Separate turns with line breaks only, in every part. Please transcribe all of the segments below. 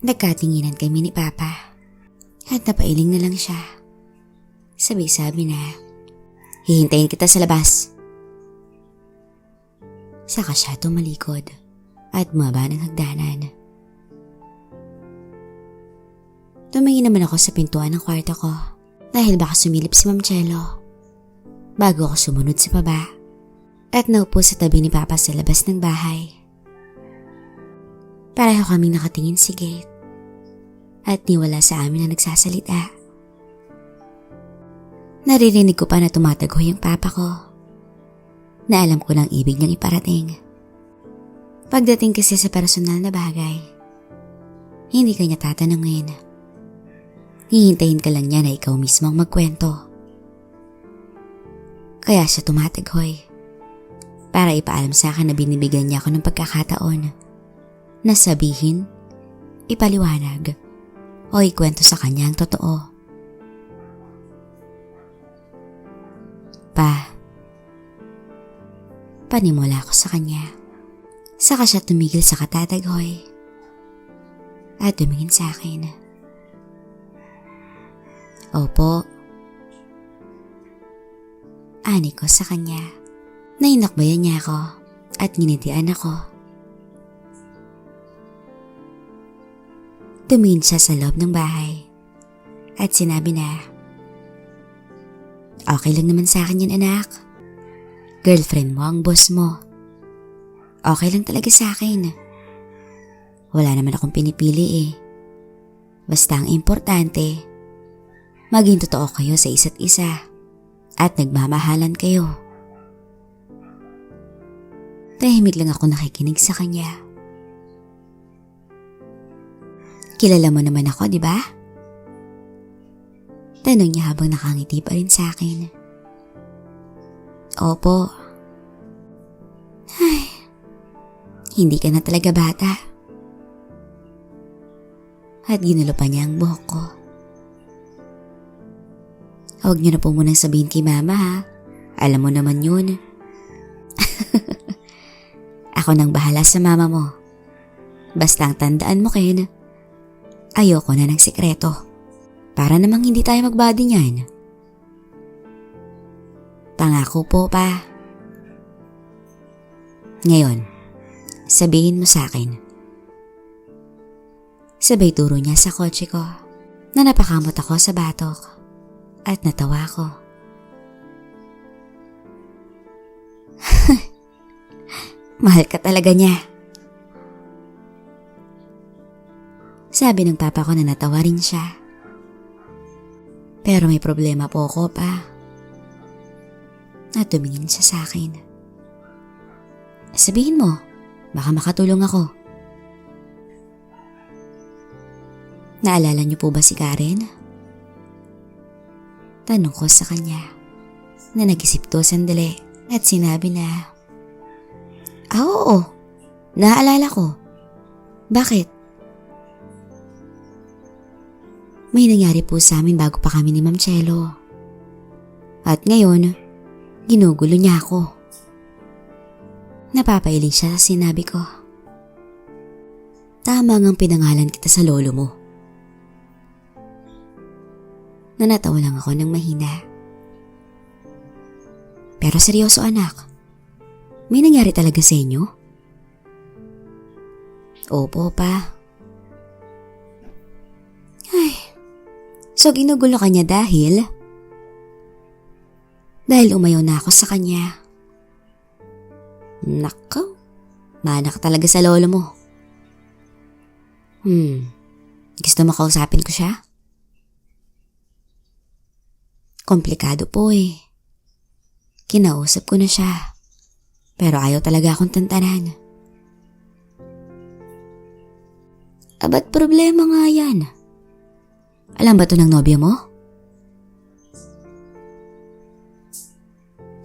Nagkatinginan kami ni Papa at napailing na lang siya. Sabi na, hihintayin kita sa labas. Saka siya tumalikod at bumaba ng hagdanan. Tumingin naman ako sa pintuan ng kwarto ko dahil baka sumilip si Ma'am Chelo. Bago ako sumunod sa baba at naupo sa tabi ni Papa sa labas ng bahay. Pareho kaming nakatingin sa gate at niwala sa amin na nagsasalita. Naririnig ko pa na tumatagoy ang Papa ko na alam ko lang ibig niyang iparating. Pagdating kasi sa personal na bagay, hindi kanya tatanungin. Hihintayin ka lang niya na ikaw mismo ang magkwento. Kaya siya tumatagoy para ipaalam sa akin na binibigyan niya ako ng pagkakataon na sabihin, ipaliwanag o ikwento sa kanya ang totoo. Panimula ako sa kanya. Saka siya tumigil sa katataghoy at tumingin sa akin. Opo. Ani ko sa kanya. Nainakbayan niya ako at nginitian ako. Tumingin siya sa loob ng bahay at sinabi na, okay lang naman sa akin yan, anak. Girlfriend mo ang boss mo. Okay lang talaga sa akin. Wala naman akong pinipili eh. Basta ang importante, maging totoo kayo sa isa't isa at nagmamahalan kayo. Tahimik lang ako nakikinig sa kanya. Kilala mo naman ako, di ba? Tanong niya habang nakangiti pa rin sa akin. Opo. Ay, hindi ka na talaga bata. At ginulo pa niya ang buhok ko. Huwag niyo na po munang sabihin kay Mama ha. Alam mo naman yun. Ako nang bahala sa mama mo. Basta ang tandaan mo, Ken, ayoko na ng sikreto. Para namang hindi tayo magbody niyan. Pangako po, Pa. Ngayon, sabihin mo sa akin. Sabay turo niya sa kotse ko na napakamot ako sa batok at natawa ko. Mahal ka talaga niya. Sabi ng Papa ko na natawa rin siya. Pero may problema po ako, Pa. At tumingin siya sa akin. Sabihin mo, baka makatulong ako. Naalala niyo po ba si Karen? Tanong ko sa kanya na nag-isip to sandali at sinabi na, oo, naaalala ko. Bakit? May nangyari po sa amin bago pa kami ni Ma'am Chelo. At ngayon, ginugulo niya ako. Napapailing siya sa sinabi ko. Tama ngang pinangalan kita sa lolo mo. Nanatawa lang ako ng mahina. Pero seryoso, anak. May nangyari talaga sa inyo? Opo, Pa. Ay, so ginugulo ka niya dahil umayaw na ako sa kanya. Nako, mana ka talaga sa lolo mo. Gusto mo kausapin ko siya? Komplikado po eh. Kinausap ko na siya, pero ayaw talaga akong tantanan. Aba't problema nga yan. Alam ba to ng nobya mo?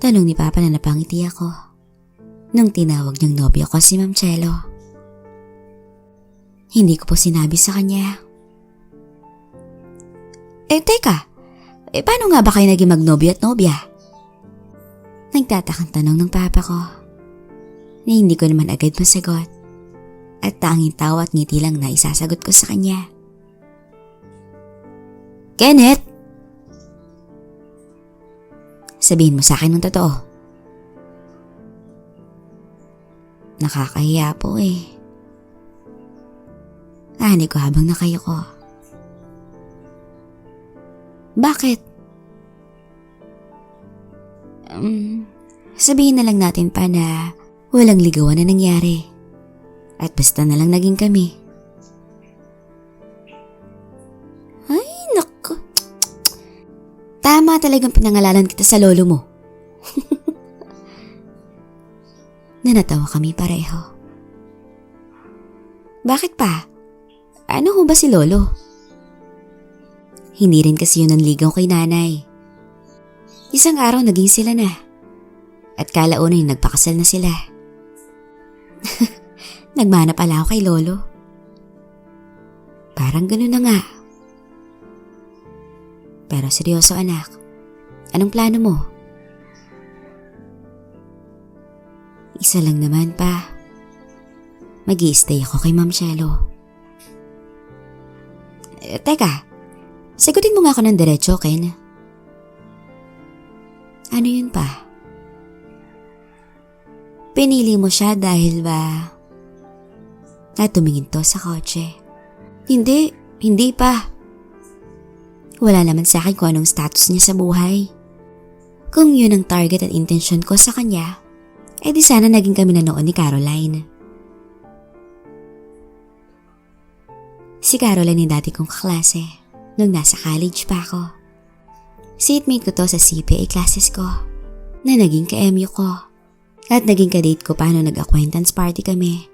Tanong ni Papa na napangiti ako nung tinawag niyang nobya ko si Ma'am Chelo. Hindi ko po sinabi sa kanya. Teka, paano nga ba kayo naging magnobya at nobya? Nagtatakang tanong ng Papa ko na hindi ko naman agad masagot at tanging tawa at ngiti lang na isasagot ko sa kanya. Kenneth! Sabihin mo sa akin ng totoo. Nakakahiya po eh. Ani ko habang nakayuko. Bakit? Sabihin na lang natin pa na walang ligawan na nangyari. At basta na lang naging kami. Ay, naku. Tama talagang pinangalanan kita sa lolo mo. Nanatawa kami pareho. Bakit pa? Ano ho ba si lolo? Hindi rin kasi yun ang ligaw kay nanay. Isang araw naging sila na. At kalaunay nagpakasal na sila. Nagmana pala ako kay lolo. Parang ganun na nga. Pero seryoso anak, anong plano mo? Isa lang naman pa. Mag-i-stay ako kay Ma'am Shelo. Teka, sagutin mo nga ako ng diretso, Ken. Ano yun pa? Pinili mo siya dahil ba tumingin to sa kotse? Hindi pa. Wala naman sa akin kung anong status niya sa buhay. Kung yun ang target at intention ko sa kanya, di sana naging kami na noon ni Caroline. Si Caroline yung dati kong kaklase nung nasa college pa ako. Seatmate ko to sa CPA classes ko na naging ka-MU ko at naging ka-date ko paano nag-acquaintance party kami.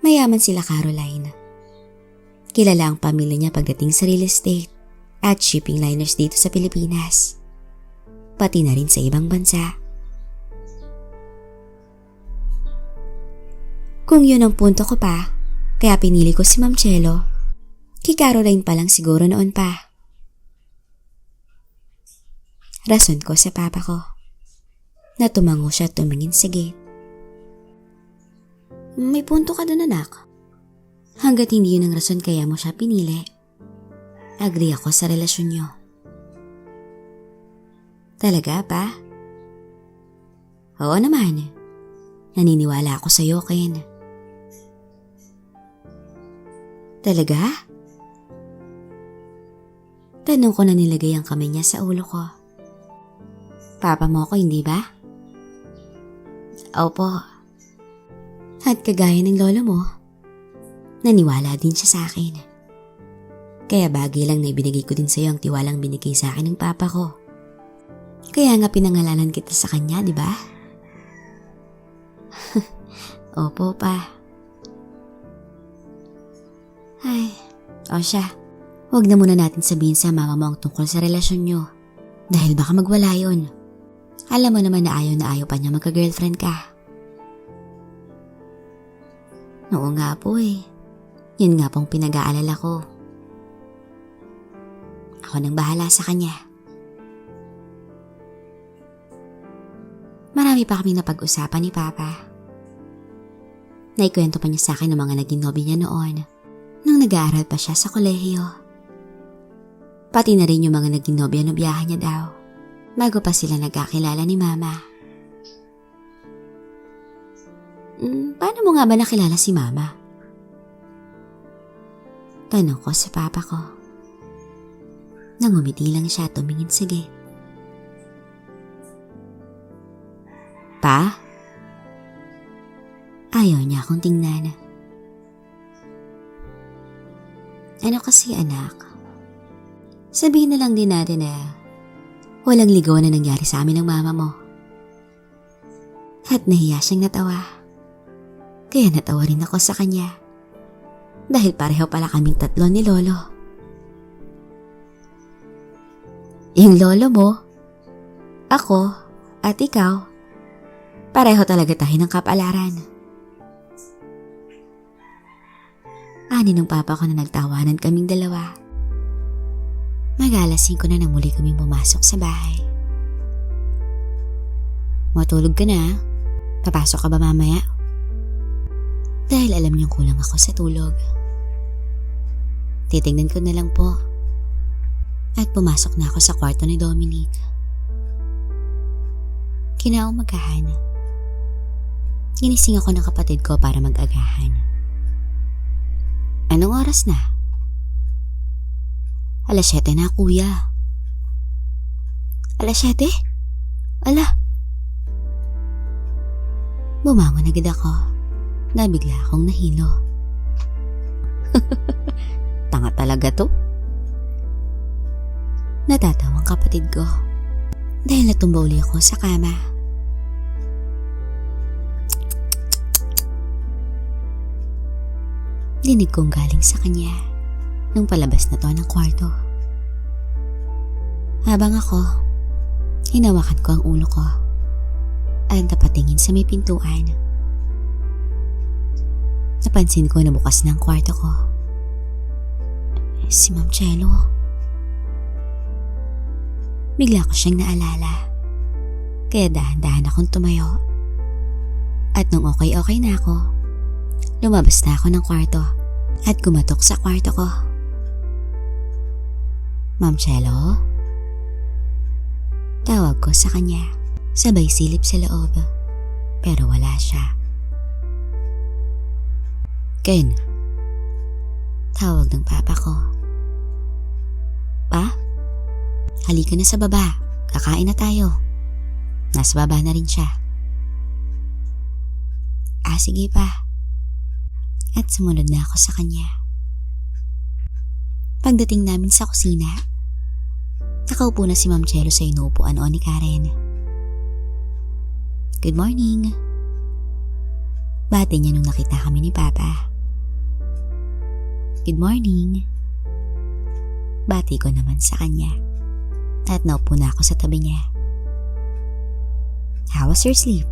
Mayaman sila Caroline. Kilala ang pamilya niya pagdating sa real estate at shipping liners dito sa Pilipinas. Pati na rin sa ibang bansa. Kung yun ang punto ko pa, kaya pinili ko si Ma'am Shelo. Kay Caroline pa lang siguro noon pa. Rason ko sa papa ko na tumango siya at tumingin sa gate. May punto ka doon anak. Hanggat hindi yun ang rason kaya mo siya pinili, agree ako sa relasyon niyo. Talaga pa? Oo naman. Naniniwala ako sa iyo, Ken. Talaga? Tanong ko na nilagay ang kamay niya sa ulo ko. Papa mo ako, hindi ba? Opo. At kagaya ng lolo mo, naniwala din siya sa akin. Kaya bagay lang na ibinigay ko din sa iyo ang tiwalang binigay sa akin ng papa ko. Kaya nga pinangalanan kita sa kanya, di ba? Opo pa. Ay, o siya. Huwag na muna natin sabihin sa mama mo ang tungkol sa relasyon nyo. Dahil baka magwala yun. Alam mo naman na ayaw pa niya magka-girlfriend ka. Oo nga po eh. Yun nga pong pinag-aalala ko. Ako nang bahala sa kanya. Marami pa kaming napag-usapan ni Papa. Naikwento pa niya sa akin ng mga naging nobya niya noon nung nag-aaral pa siya sa kolehiyo. Pati na rin yung mga naging nobya-nobyahan niya daw bago pa sila nagkakilala ni Mama. Paano mo nga ba nakilala si Mama? Tanong ko sa Papa ko. Nangumiti lang siya at tumingin sa gate. Pa? Ayaw niya akong tingnan. Ano kasi anak? Sabihin na lang din natin na walang ligawan na nangyari sa amin ng mama mo. At nahiya siyang natawa. Kaya natawa rin ako sa kanya. Dahil pareho pala kaming tatlo ni Lolo. Yung lolo mo, ako, at ikaw, pareho talaga tayo ng kapalaran. Ani ng papa ko na nagtawanan kaming dalawa. Mag-alas 5 na nang muli kaming pumasok sa bahay. Matulog ka na? Papasok ka ba mamaya? Dahil alam niyong kulang ako sa tulog. Titignan ko na lang po. At pumasok na ako sa kwarto ni Dominic. Kinaumagahan. Ginising ako ng kapatid ko para mag-agahan. Anong oras na? 7:00 na, kuya. 7:00? Ala. Bumangon agad ako. Nabigla akong nahilo. Tanga talaga to. Natatawang kapatid ko dahil natumba uli ako sa kama. Dinig kong galing sa kanya nung palabas na to ng kwarto. Habang ako, hinawakan ko ang ulo ko at napatingin sa may pintuan. Napansin ko na bukas na ang kwarto ko. Si Ma'am Chelo. Bigla ko siyang naalala. Kaya dahan-dahan akong tumayo. At nung okay na ako, lumabas na ako ng kwarto at kumatok sa kwarto ko. Ma'am Chelo? Tawag ko sa kanya. Sabay silip sa loob. Pero wala siya. Ken. Tawag ng papa ko. Pa? Halika na sa baba. Kakain na tayo. Nasa baba na rin siya. Sige pa. At sumunod na ako sa kanya. Pagdating namin sa kusina, nakaupo na si Ma'am Chelo sa inuupuan o ni Karen. Good morning. Bati niya nung nakita kami ni Papa. Good morning. Bati ko naman sa kanya. At naupo na ako sa tabi niya. How was your sleep?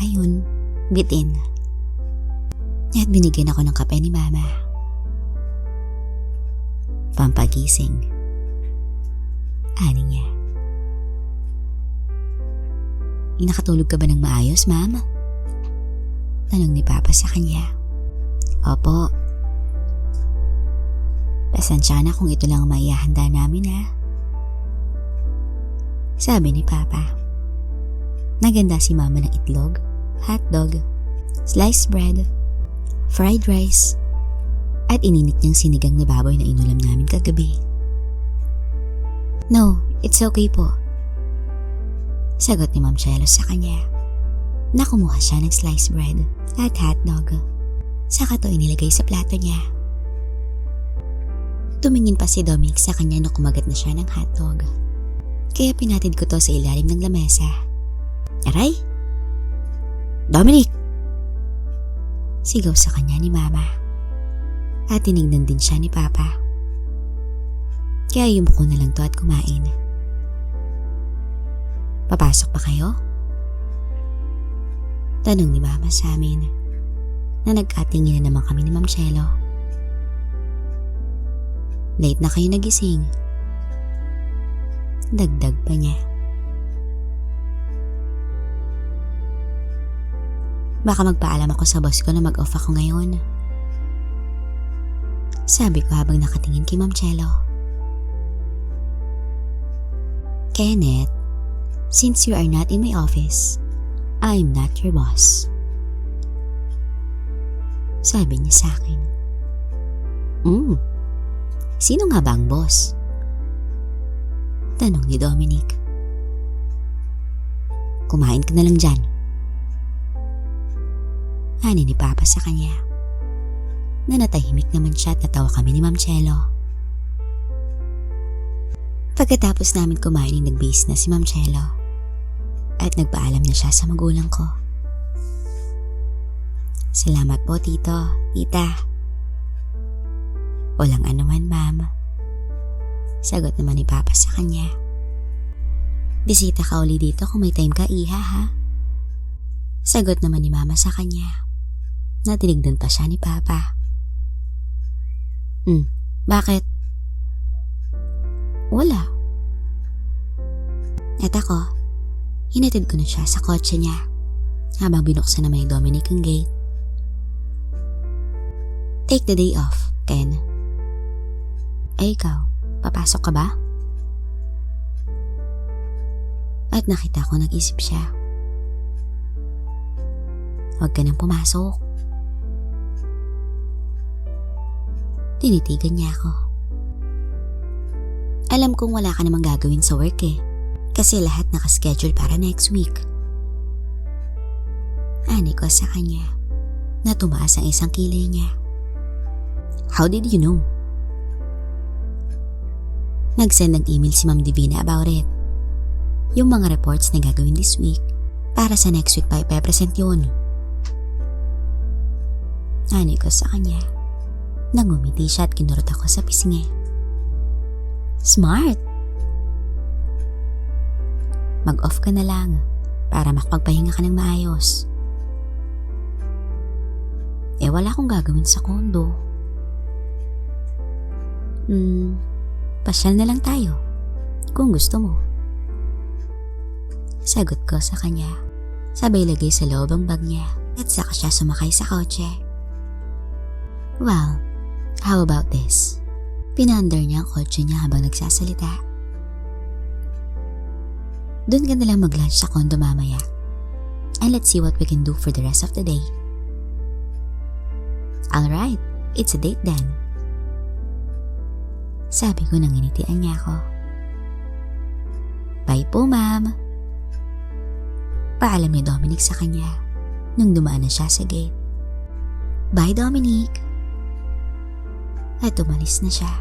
Ayun, bitin. At binigyan ako ng kape ni Mama. Pampagising. Ani niya. Nakatulog ka ba ng maayos, Ma'am? Tanong ni Papa sa kanya. Opo. Pasensya na kung ito lang ang maihahanda namin, ha? Sabi ni Papa. Naganda si Mama ng itlog, hotdog, sliced bread, fried rice, at ininit niyang sinigang na baboy na inulam namin kagabi. No, it's okay po. Sagot ni Ma'am Chelo sa kanya. Nakumuha siya ng sliced bread at hotdog. Saka to inilagay sa plato niya. Tumingin pa si Dominic sa kanya nung kumagat na siya ng hotdog. Kaya pinatid ko to sa ilalim ng lamesa. Aray! Dominic! Sigaw sa kanya ni Mama. At tinignan din siya ni Papa. Kaya yumuko na lang to at kumain. Papasok pa kayo? Tanong ni Mama sa amin. Na nagkatingin na naman kami ni Ma'am Chelo. Late na kayo nagising. Dagdag pa niya. Baka magpaalam ako sa boss ko na mag-off ako ngayon. Sabi ko habang nakatingin kay Ma'am Chelo. Kenneth, since you are not in my office, I'm not your boss. Sabi niya sa akin. Sino nga ba ang boss? Tanong ni Dominic. Kumain ka na lang dyan. Ani ni Papa sa kanya. Nanatahimik naman siya at natawa kami ni Ma'am Chelo. Pagkatapos namin kumain, nag-base na si Ma'am Chelo at nagpaalam na siya sa magulang ko. Salamat po, Tito, Tita. Walang anuman, Ma'am. Sagot naman ni Papa sa kanya. Bisita ka uli dito kung may time ka, Iha, ha? Sagot naman ni Mama sa kanya. Natinigdan pa siya ni Papa. Bakit? Wala. At ako, hinatid ko na siya sa kotse niya habang binuksan naman ni Dominic ang gate. Take the day off, Ken. Ay ikaw, papasok ka ba? At nakita ko nag-isip siya. Huwag ka nang pumasok. Tinitigan niya ako. Alam kong wala ka namang gagawin sa work eh. Kasi lahat nakaschedule para next week. Ani ko sa kanya na tumaas ang isang kilay niya. How did you know? Nag-send ng email si Ma'am Divina about it. Yung mga reports na gagawin this week para sa next week pa ipepresent yun. Ani ko sa kanya. Nangumiti siya at kinurot ako sa pisngi. Smart! Mag-off ka na lang para makapagpahinga ka ng maayos. Wala akong gagawin sa kondo. Pasyal na lang tayo kung gusto mo. Sagot ko sa kanya. Sabay lagay sa loob ang bag niya at saka siya sumakay sa kotse. Well, how about this? Pinaandar niya ang kotse niya habang nagsasalita. Doon ka na lang mag-lunch sa kondo mamaya. And let's see what we can do for the rest of the day. Alright, it's a date then. Sabi ko nang initian niya ako. Bye po, ma'am. Paalam ni Dominic sa kanya nung dumaan na siya sa gate. Bye, Dominic. At umalis na siya.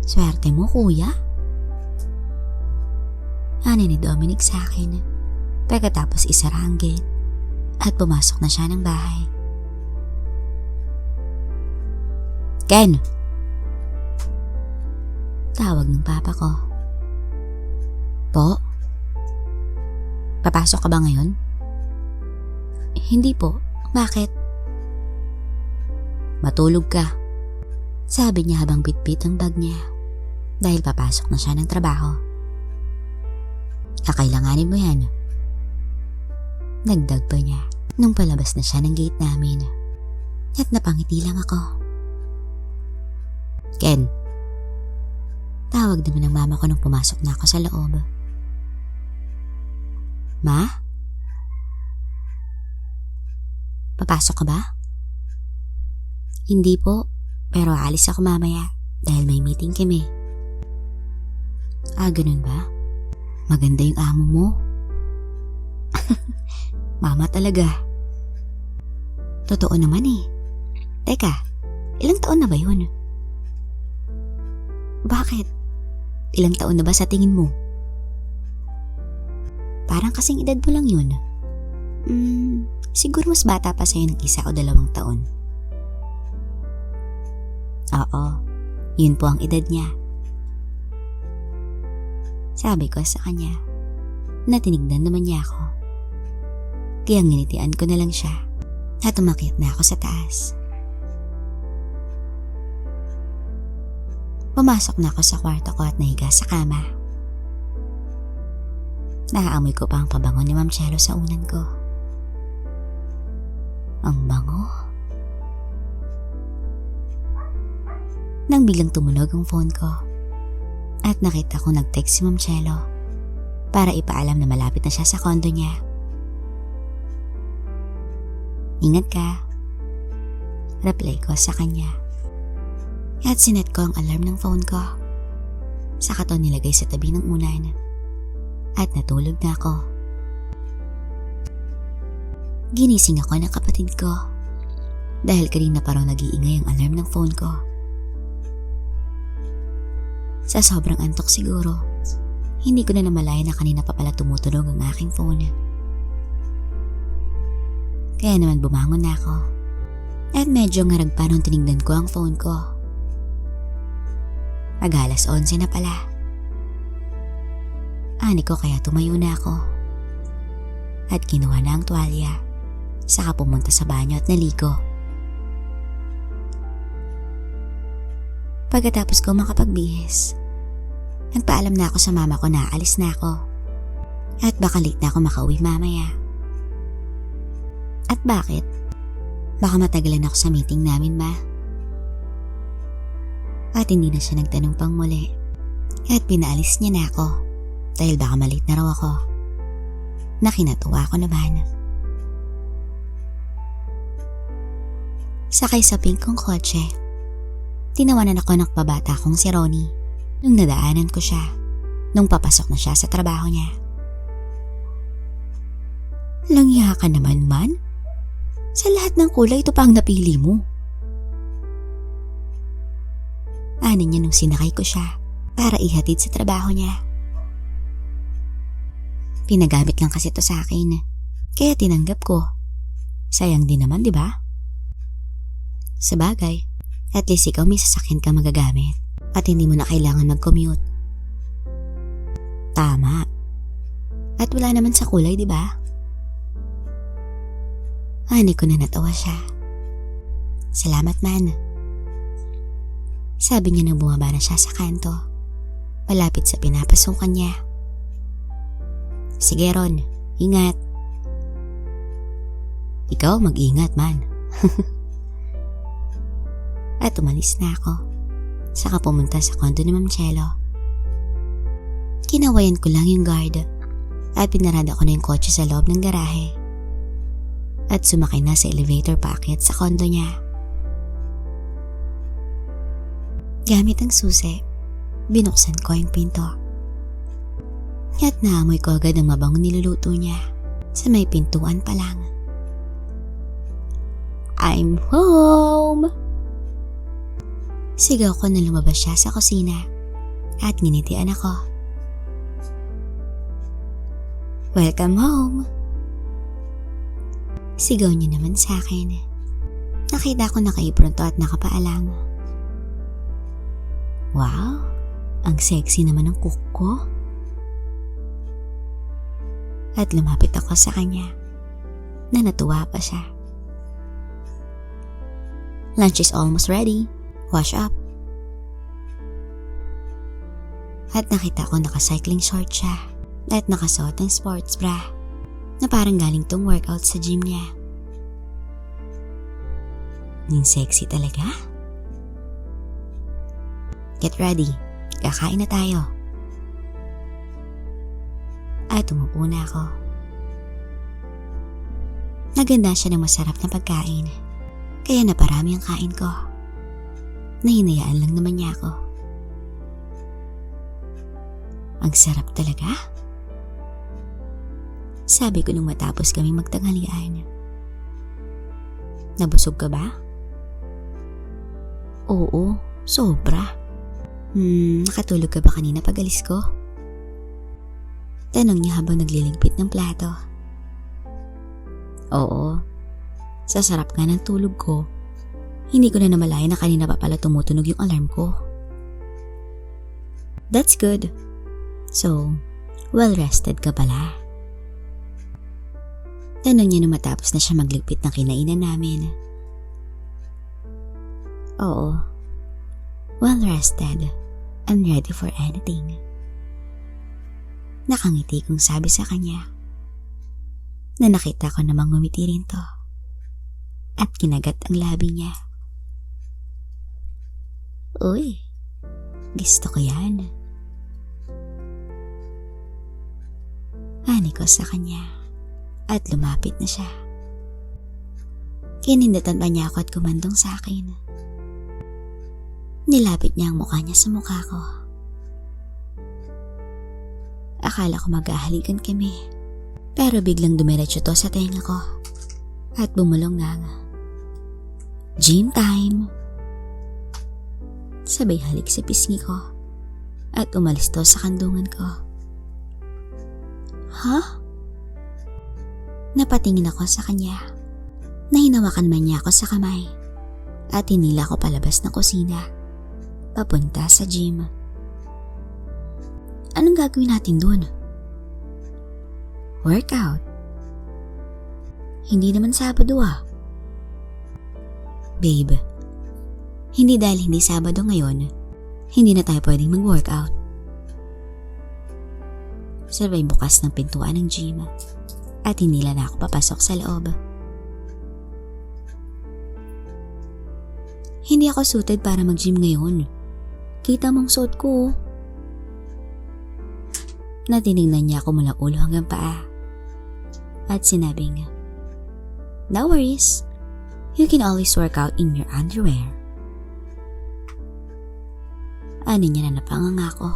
Swerte mo, kuya. Ani ni Dominic sa akin pagkatapos isara ang gate at pumasok na siya ng bahay. Ken! Tawag ng papa ko. Po? Papasok ka ba ngayon? Hindi po. Bakit? Matulog ka. Sabi niya habang bitbit ang bag niya dahil papasok na siya ng trabaho. Kakailanganin mo yan. Nagdag pa niya nung palabas na siya ng gate namin at napangiti lang ako. Ken. Tawag naman ng mama ko nung pumasok na ako sa loob. Ma? Papasok ka ba? Hindi po, pero aalis ako mamaya dahil may meeting kami. Ganun ba? Maganda yung amo mo. Mama talaga. Totoo naman eh. Teka, ilang taon na ba yun? Bakit? Ilang taon na ba sa tingin mo? Parang kasing edad mo lang yun. Siguro mas bata pa sa'yo ng 1 o 2 taon. Oo, yun po ang edad niya. Sabi ko sa kanya na tinignan naman niya ako. Kaya nginitian ko na lang siya at umakyat na ako sa taas. Pumasok na ako sa kwarto ko at nahiga sa kama. Naaamoy ko pa ang pabango ni Ma'am Chelo sa unan ko. Ang bango. Nang biglang tumunog ang phone ko at nakita kong nag-text si Ma'am Chelo para ipaalam na malapit na siya sa kondo niya. Ingat ka. Reply ko sa kanya. At sinet ko ang alarm ng phone ko. Saka to nilagay sa tabi ng unan. At natulog na ako. Ginising ako ng kapatid ko. Dahil kanina pa raw nag-iingay ang alarm ng phone ko. Sa sobrang antok siguro, hindi ko na namalayan na kanina pa pala tumutunog ang aking phone. Kaya naman bumangon na ako. At medyo ngarag pa nung tinignan ko ang phone ko. Mag-alas 11 na pala. Ani ko kaya tumayo na ako. At kinuha na ang tuwalya. Saka pumunta sa banyo at naligo. Pagkatapos ko makapagbihis, nagpaalam na ako sa mama ko na aalis na ako. At baka late na ako makauwi mamaya At bakit? Baka matagalan ako sa meeting namin ba? At hindi na siya nagtanong pang muli. At pinaalis niya na ako dahil baka malit na raw ako. Nakinatuwa ko naman. Sakay sa pink kong kotse. Tinawanan ako ng pabata kong si Ronnie nung nadaanan ko siya nung papasok na siya sa trabaho niya. Langya ka naman man? Sa lahat ng kulay ito pa ang napili mo. Ano niya nung sinakay ko siya para ihatid sa trabaho niya. Pinagamit lang kasi ito sa akin, kaya tinanggap ko. Sayang din naman, di ba? Sabagay, at least ikaw may sasakyan ka magagamit at hindi mo na kailangan mag-commute. Tama. At wala naman sa kulay, di ba? Ani ko na natawa siya. Salamat man. Sabi niya nang bumaba na siya sa kanto, malapit sa pinapasukan niya. Sige Ron, ingat. Ikaw mag-ingat man. At umalis na ako. Saka pumunta sa kondo ni Ma'am Chelo. Kinawayan ko lang yung guard at pinarada ko na yung kotse sa loob ng garahe. At sumakay na sa elevator paakyat sa kondo niya. Gamit ang susi, binuksan ko yung pinto. At naamoy ko agad ang mabangong niluluto niya sa may pintuan pa lang. I'm home! Sigaw ko na lumabas siya sa kusina at nginitian ako. Welcome home! Sigaw niya naman sa akin. Nakita ko naka-apron to at nakapaalang. Wow! Ang sexy naman ng cook ko. At lumapit ako sa kanya na natuwa pa siya. Lunch is almost ready. Wash up. At nakita ko naka-cycling short siya at nakasuot ng sports bra na parang galing tong workout sa gym niya. Yung sexy talaga. Get ready. Kakain na tayo. At umupo na ako. Naganda siya ng masarap na pagkain, kaya naparami ang kain ko. Nahinayaan lang naman niya ako. Ang sarap talaga. Sabi ko nung matapos kaming magtanghalian. Nabusog ka ba? Oo, sobra. Nakatulog ka ba kanina pag alis ko? Tanong niya habang nagliligpit ng plato. Oo, sa sarap nga ng tulog ko. Hindi ko na namalayan na kanina pa pala tumutunog yung alarm ko. That's good. So, well-rested ka pala. Tanong niya nung matapos na siya magligpit ng kinainan namin. Oo, well-rested and ready for anything. Nakangiti kong sabi sa kanya na nakita ko namang ngumiti rin to at kinagat ang labi niya. Uy, gusto ko yan. Ani ko sa kanya at lumapit na siya. Kinindatan pa niya ako at kumandong sa akin. Nilapit niya ang mukha niya sa mukha ko. Akala ko mag-ahalikan kami, pero biglang dumiretso to sa tenga ko at bumulong na nga. Gym time! Sabay halik sa pisngi ko at umalis to sa kandungan ko. Huh? Napatingin ako sa kanya. Nahinawakan man niya ako sa kamay at hinila ko palabas ng kusina papunta sa gym. Anong gagawin natin dun? Workout. Hindi naman Sabado ah. Babe, hindi dahil hindi Sabado ngayon, hindi na tayo pwedeng mag-workout. Sabay bukas ng pintuan ng gym at hinila na ako papasok sa loob. Hindi ako suited para mag-gym ngayon. Kita mong suot ko. Natinignan niya ako mula ulo hanggang paa. At sinabing, "No worries. You can always work out in your underwear." Ani niya na napanganga ko.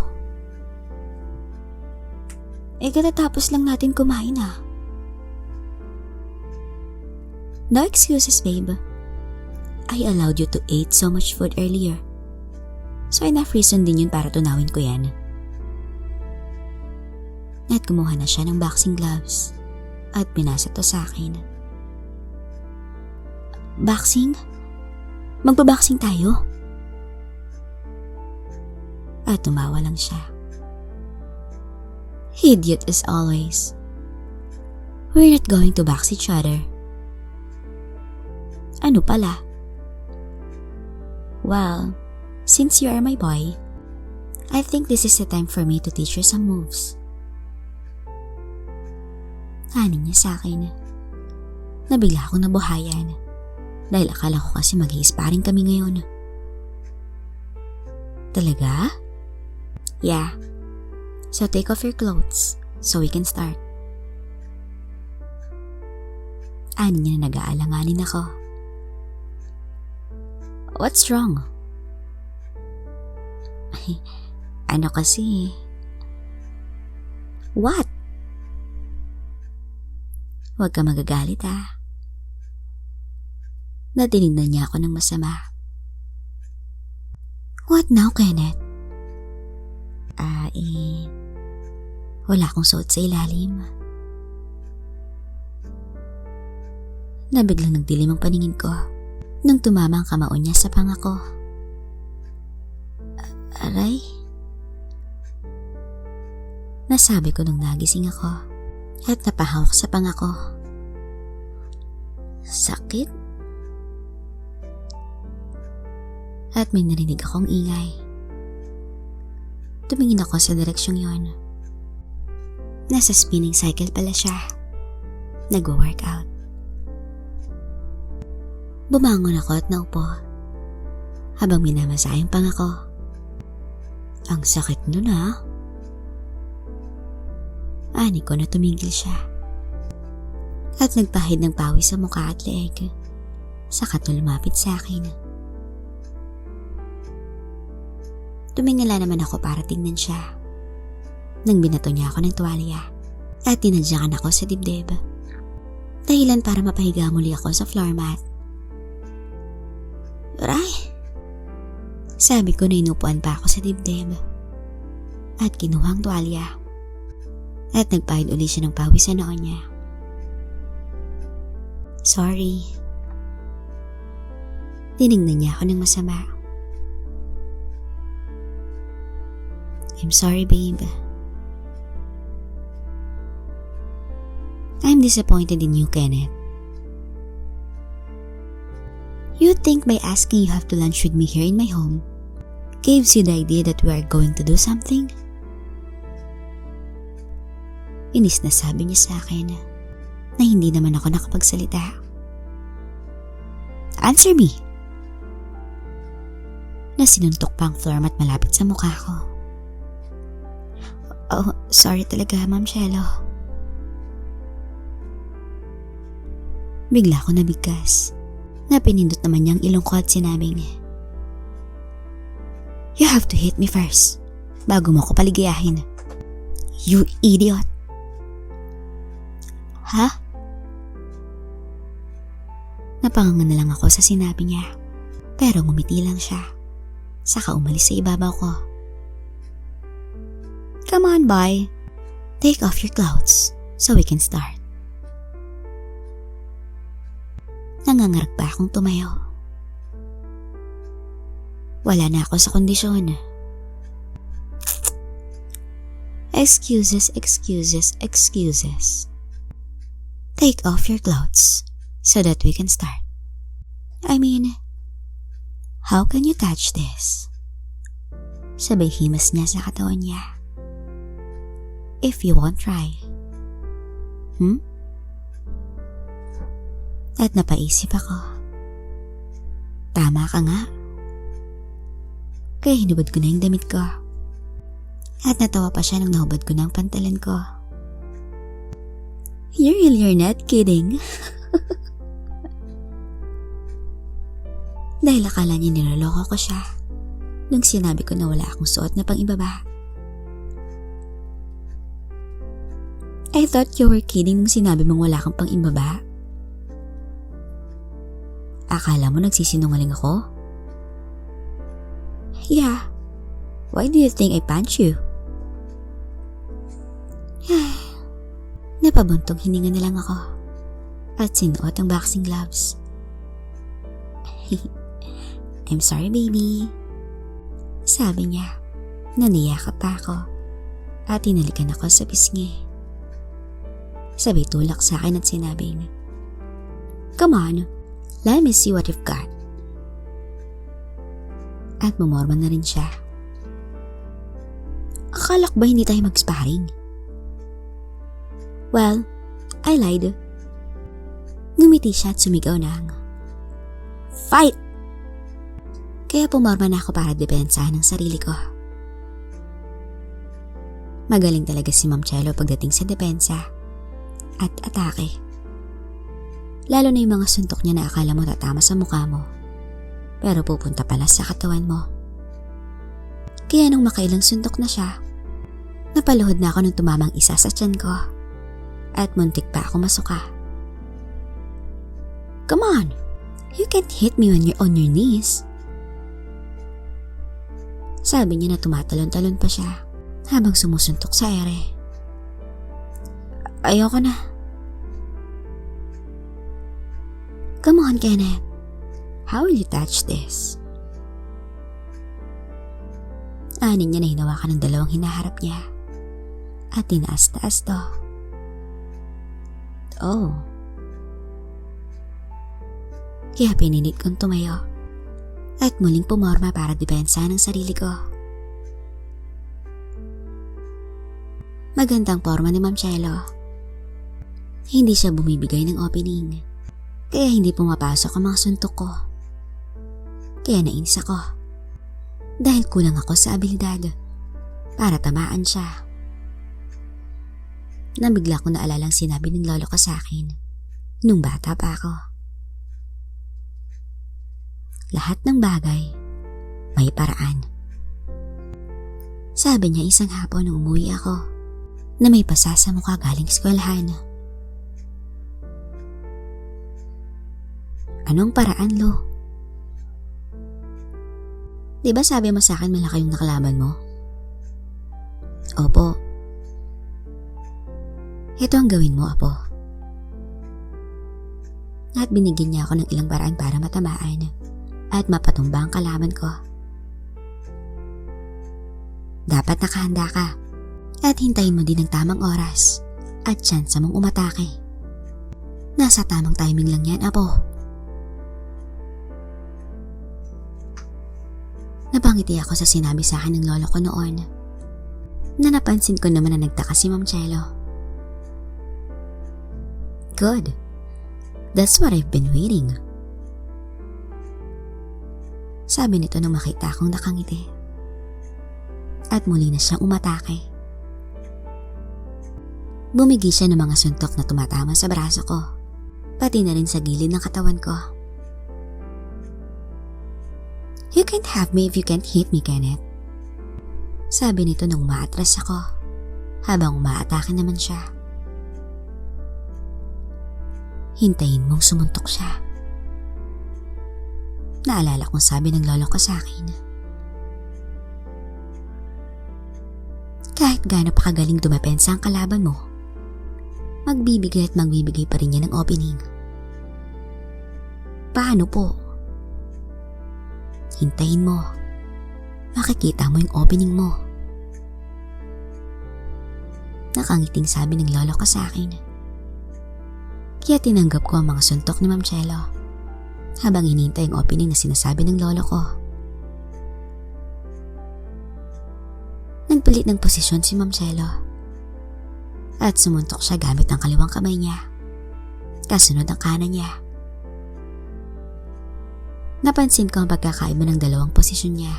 Katatapos lang natin kumain ah. No excuses, babe. I allowed you to eat so much food earlier. So enough reason din yun para tunawin ko yan. At kumuha na siya ng boxing gloves at pinasa to sa akin. Boxing? Magbaboxing tayo? At tumawa lang siya. Idiot as always. We're not going to box each other. Ano pala? Well, since you are my boy, I think this is the time for me to teach you some moves. Hanin niya sa akin. Nabigla akong nabuhayan dahil akala ko kasi mag-i-sparring kami ngayon. Talaga? Yeah. So take off your clothes so we can start. Ani niya na nag-aalanganin ako. What's wrong? Ay, ano kasi? What? Huwag ka magagalit ah. Natinignan niya ako ng masama. What now, Kenneth? Wala akong suot sa ilalim. Nabiglang nagdilim ang paningin ko nang tumama ang kamao niya sa panga ko. Aray? Nasabi ko nung nagising ako at napahawak sa panga ko. Sakit? At may narinig akong ingay. Tumingin ako sa direksyong yon. Nasa spinning cycle pala siya. Nag-workout. Bumangon ako at naupo habang minamasa yung panga ko. Ang sakit nun ah. Ani ko na tumigil siya at nagpahid ng pawis sa mukha at leeg. Saka lumapit sa akin. Tumingala naman ako para tingnan siya. Nang binato niya ako ng tuwalya at tinadyakan ako sa dibdib. Dahilan para mapahiga muli ako sa floor mat. Aray! Sabi ko na inupuan pa ako sa dibdib at kinuha ang tuwalya at nagpahid uli siya ng pawis sa noon niya. Sorry. Tinignan niya ako ng masama. I'm sorry, babe. I'm disappointed in you, Kenneth. You think by asking you have to lunch with me here in my home gives you the idea that we are going to do something? Inis na sabi niya sa akin na hindi naman ako nakapagsalita. Answer me! Na sinuntok pa ang floor mat malapit sa mukha ko. Oh, sorry talaga, Ma'am Cielo. Bigla ko nabigkas na pinindot naman niyang ilong ko at sinabing, You have to hit me first bago mo ko paligayahin. You idiot! Ha? Napanganga na lang ako sa sinabi niya pero ngumiti lang siya. Saka umalis sa ibabaw ko. Come on, boy. Take off your clothes so we can start. Nangangarag pa akong tumayo. Wala na ako sa kondisyon. Excuses, excuses, excuses. Take off your clothes so that we can start. I mean, how can you touch this? Sabay himas niya sa katawan niya. If you won't try. At napaisip ako. Tama ka nga. Kaya hinubad ko na yung damit ko. At natawa pa siya nung nahubad ko na ang pantalan ko. You're not kidding. Dahil akala niya niloloko ko siya nung sinabi ko na wala akong suot na pang-ibaba. I thought you were kidding nung sinabi mong wala kang pang-ibaba. Akala mo nagsisinungaling ako? Yeah. Why do you think I punch you? Napabuntong hininga na lang ako at sinuot ang boxing gloves. I'm sorry, baby. Sabi niya. Naniyakap pa ako at tinalikan ako sa pisngi. Sabay tulak sa akin at sinabing, "Come on, let me see what you've got." At mumorma na rin siya. Akala ko ba hindi tayo mag-sparring? Well, I lied. Ngumiti siya at sumigaw ng, "Fight!" Kaya pumorma na ako para depensahan ang sarili ko. Magaling talaga si Ma'am Chelo pagdating sa depensa at atake. Lalo na yung mga suntok niya na akala mo tatama sa mukha mo, pero pupunta pala sa katawan mo. Kaya nung makailang suntok na siya, napaluhod na ako nung tumamang isa sa tiyan ko at muntik pa ako masuka. Come on! You can't hit me when you're on your knees. Sabi niya na tumatalon-talon pa siya habang sumusuntok sa ere. Ayoko na. Come on, Kenneth. How will you touch this? Anin niya na hinawakan ng dalawang hinaharap niya at tinaas-taas to. Oh. Kaya pinilit kong tumayo at muling pumorma para depensa ng sarili ko. Magandang forma ni Ma'am Chelo. Hindi siya bumibigay ng opening, kaya hindi pumapasok ang mga suntok ko. Kaya nainis ako dahil kulang ako sa abilidad para tamaan siya. Nabigla ko naalalang sinabi ng lolo ko sa akin nung bata pa ako. Lahat ng bagay may paraan. Sabi niya isang hapon nung umuwi ako na may pasa sa mukha galing eskwelahan. Anong paraan, Lo? Diba sabi mo sa akin malaki yung nakalaban mo? Opo. Ito ang gawin mo, Apo. At binigyan niya ako ng ilang paraan para matamaan at mapatumba ang kalaban ko. Dapat nakahanda ka at hintayin mo din ang tamang oras at tsansa mong umatake. Nasa tamang timing lang yan, Apo. Napangiti ako sa sinabi sa akin ng lolo ko noon na napansin ko naman na nagtaka si Ma'am Chelo. Good. That's what I've been waiting. Sabi nito nung makita akong nakangiti. At muli na siyang umatake. Bumigi siya ng mga suntok na tumatama sa braso ko, pati na rin sa gilid ng katawan ko. You can't have me if you can't hit me, Kenneth. Sabi nito nung umaatras ako, habang umaatake naman siya. Hintayin mong sumuntok siya. Naalala kong sabi ng lolo ko sa akin. Kahit gaano pa kagaling dumepensa ang kalaban mo, magbibigay at magbibigay pa rin niya ng opening. Paano po? Hintayin mo. Makikita mo yung opening mo. Nakangiting sabi ng lolo ko sa akin. Kaya tinanggap ko ang mga suntok ni Ma'am Chelo habang hinihintay ang opening na sinasabi ng lolo ko. Nagpalit ng posisyon si Ma'am Chelo at sumuntok siya gamit ang kaliwang kamay niya. Kasunod ang kanan niya. Napansin ko ang pagkakaiba ng dalawang posisyon niya.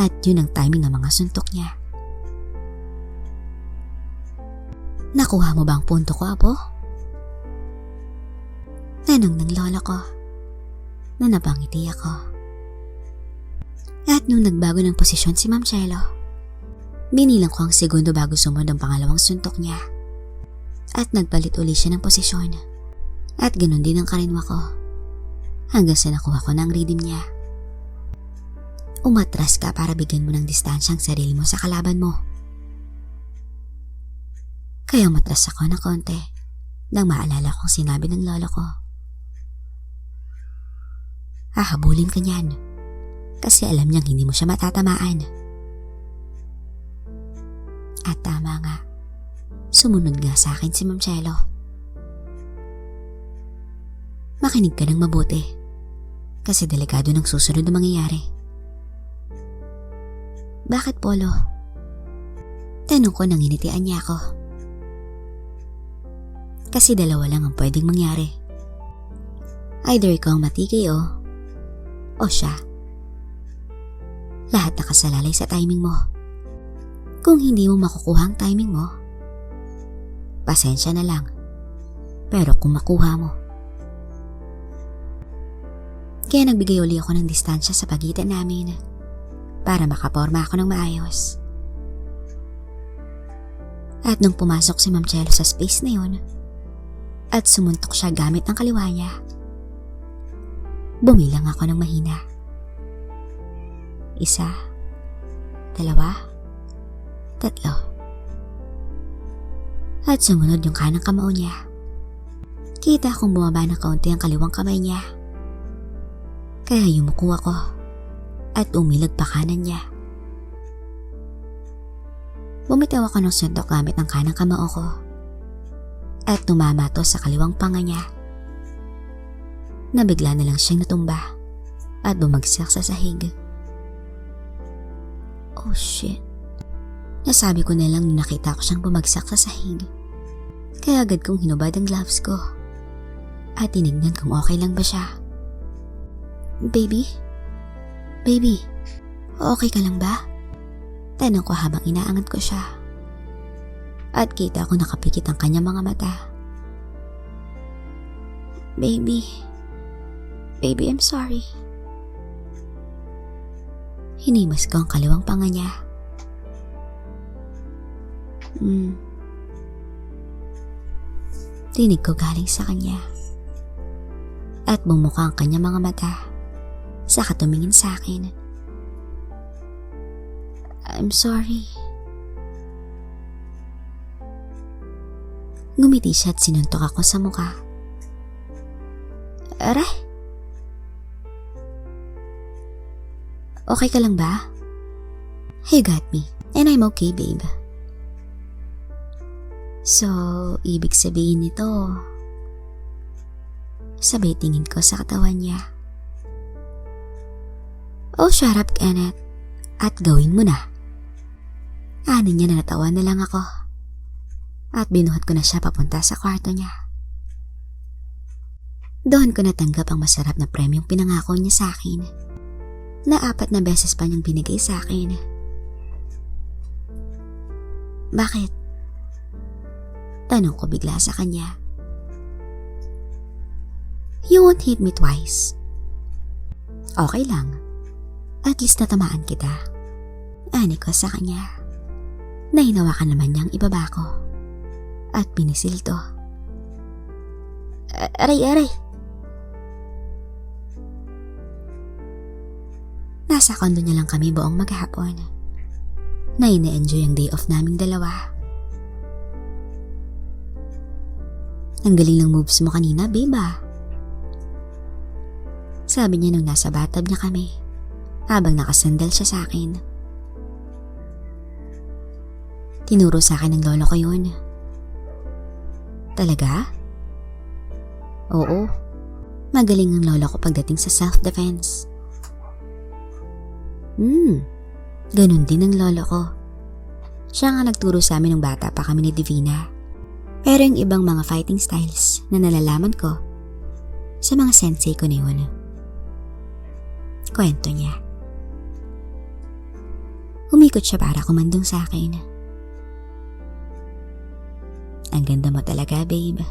At yun ang timing ng mga suntok niya. Nakuha mo ba ang punto ko, Apo? Tanong ng lola ko na napangiti ako. At nung nagbago ng posisyon si Ma'am Chelo, binilang ko ang segundo bago sumunod ang pangalawang suntok niya. At nagpalit uli siya ng posisyon. At ganun din ang karinwa ko. Hanggang sa nakuha ko ng rhythm niya. Umatras ka para bigyan mo ng distansya ang sarili mo sa kalaban mo. Kaya umatras ako ng konti nang maalala kong sinabi ng lolo ko. Hahabulin ka niyan kasi alam niyang hindi mo siya matatamaan. At tama nga, sumunod nga sa akin si Ma'am Chelo. Makinig ka ng mabuti kasi delikado ng susunod na mangyayari. Bakit, Polo? Tanong ko nang initian niya ako. Kasi dalawa lang ang pwedeng mangyari. Either ikaw ang matigay o siya. Lahat nakasalalay sa timing mo. Kung hindi mo makukuha ang timing mo, pasensya na lang. Pero kung makuha mo. Kaya nagbigay uli ako ng distansya sa pagitan namin para makaporma ako ng maayos. At nung pumasok si Ma'am Chelo sa space na yun at sumuntok siya gamit ang kaliwa niya, bumilang ako ng mahina. 1, 2, 3. At sumunod yung kanang kamao niya. Kita kong bumaba na kaunti ang kaliwang kamay niya. Kaya yumuko ako at umilag pa kanan niya. Bumitaw ako ng suntok gamit ang kanang kamao ko at tumama to sa kaliwang panga niya. Nabigla na lang siyang natumba at bumagsak sa sahig. Oh shit. Nasabi ko na lang nung nakita ko siyang bumagsak sa sahig. Kaya agad kong hinubad ang gloves ko at tinignan kung okay lang ba siya. Baby? Baby, okay ka lang ba? Tanong ko habang inaangat ko siya. At kita ko nakapikit ang kanyang mga mata. Baby, I'm sorry. Hinimas ko ang kaliwang panga niya. Tinig ko galing sa kanya. At bumuka ang kanyang mga mata. Saka tumingin sa akin. I'm sorry. Ngumiti siya at sinuntok ako sa mukha. Aray! Okay ka lang ba? You got me. And I'm okay, babe. So, ibig sabihin nito, sabay tingin ko sa katawan niya. Oh, shut up, Kenneth. At gawin mo na. Ano niya na natawa na lang ako. At binuhat ko na siya papunta sa kwarto niya. Doon ko natanggap ang masarap na premyong pinangako niya sa akin. Na 4 na beses pa niyang binigay sa akin. Bakit? Tanong ko bigla sa kanya. You won't hit me twice. Okay lang. At least natamaan kita. Ani ko sa kanya. Nahinawakan naman niyang ibaba ko. At pinisil to. Aray! Nasa kondo niya lang kami buong maghapon. Na ina-enjoy ang day off naming dalawa. Ang galing ng moves mo kanina, babe ah. Sabi niya nung nasa bathtub niya kami. Habang nakasandal siya sa akin. Tinuro sa akin ng lolo ko yun. Talaga? Oo. Magaling ang lolo ko pagdating sa self-defense. Ganun din ang lolo ko. Siya nga nagturo sa amin ng bata pa kami ni Divina. Pero yung ibang mga fighting styles na nalalaman ko sa mga sensei ko na yun. Kwento niya. Umikot siya para kumandong sa akin. Ang ganda mo talaga, babe.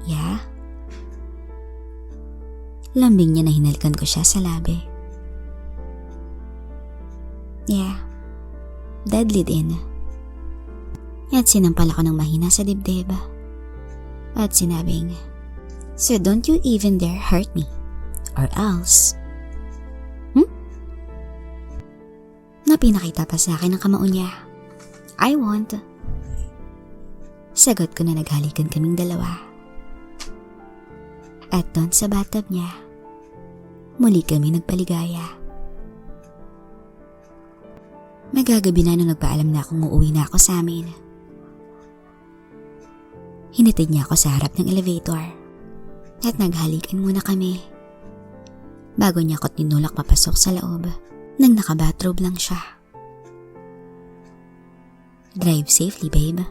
Yeah? Lambing niya na hinalkan ko siya sa labi. Yeah. Deadly din. At sinampal ako ng mahina sa dibdib. At sinabing, "So don't you even dare hurt me. Or else." Na pinakita pa sa akin ang kamao niya. "I won't." Sagot ko na naghalikan kaming dalawa. At doon sa bathtub niya, muli kami nagpaligaya. Magagabi na nung nagpaalam na akong uuwi na ako sa amin. Hinatid niya ako sa harap ng elevator at naghalikan muna kami bago niya ako tinulak papasok sa loob nang naka-bathrobe lang siya. "Drive safely, babe."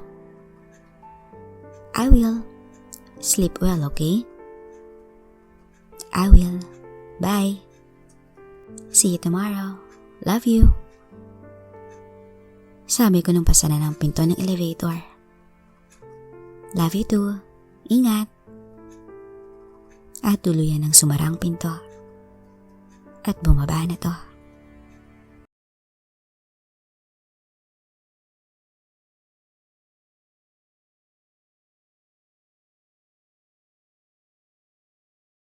"I will. Sleep well, okay?" "I will. Bye. See you tomorrow. Love you." Sabi ko nung pasara ng pinto ng elevator. "Love you too. Ingat." At tuluyan ng sumarang pinto. At bumaba na to.